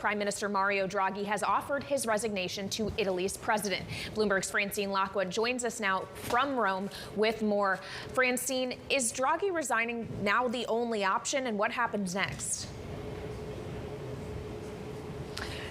Prime Minister Mario Draghi has offered his resignation to Italy's president. Bloomberg's Francine Lacqua joins us now from Rome with more. Francine, is Draghi resigning now the only option, and what happens next?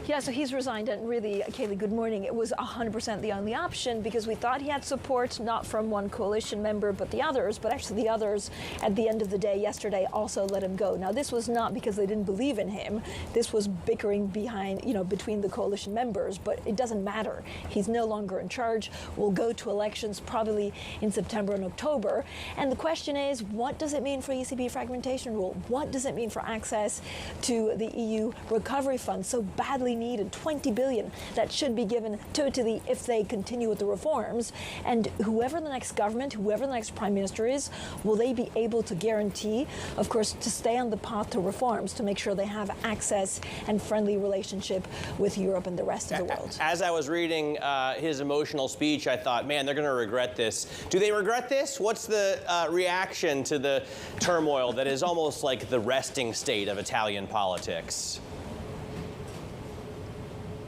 Yeah, so he's resigned, and really, Kaylee, good morning. It was 100% the only option because we thought he had support not from one coalition member but the others, but actually the others at the end of the day yesterday also let him go. Now, this was not because they didn't believe in him. This was bickering between the coalition members, but it doesn't matter. He's no longer in charge. We'll go to elections probably in September and October. And the question is, what does it mean for ECB fragmentation rule? What does it mean for access to the EU recovery fund so badly needed, 20 billion that should be given to Italy if they continue with the reforms? And whoever the next government, whoever the next prime minister is, will they be able to guarantee, of course, to stay on the path to reforms, to make sure they have access and friendly relationship with Europe and the rest of the world? As I was reading his emotional speech, I thought, man, they're going to regret this. Do they regret this? What's the reaction to the turmoil that is almost like the resting state of Italian politics?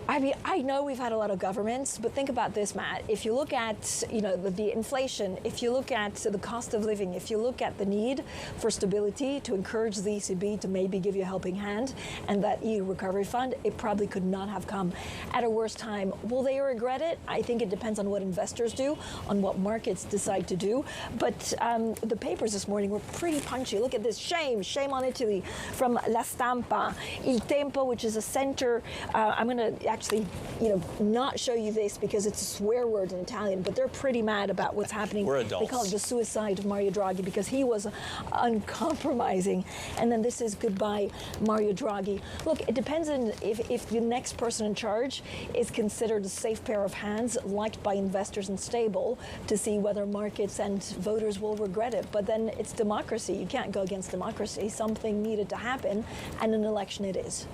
I mean, I know we've had a lot of governments, but think about this, Matt. If you look at, the inflation, if you look at the cost of living, if you look at the need for stability to encourage the ECB to maybe give you a helping hand and that EU recovery fund, it probably could not have come at a worse time. Will they regret it? I think it depends on what investors do, on what markets decide to do. But the papers this morning were pretty punchy. Look at this. Shame on Italy from La Stampa. Il Tempo, which is a center. I'm going to actually, not show you this because it's a swear word in Italian, but they're pretty mad about what's happening. We're adults. They call it the suicide of Mario Draghi because he was uncompromising. And then this is goodbye, Mario Draghi. Look, it depends on if the next person in charge is considered a safe pair of hands, liked by investors and stable, to see whether markets and voters will regret it. But then it's democracy. You can't go against democracy. Something needed to happen, and an election it is.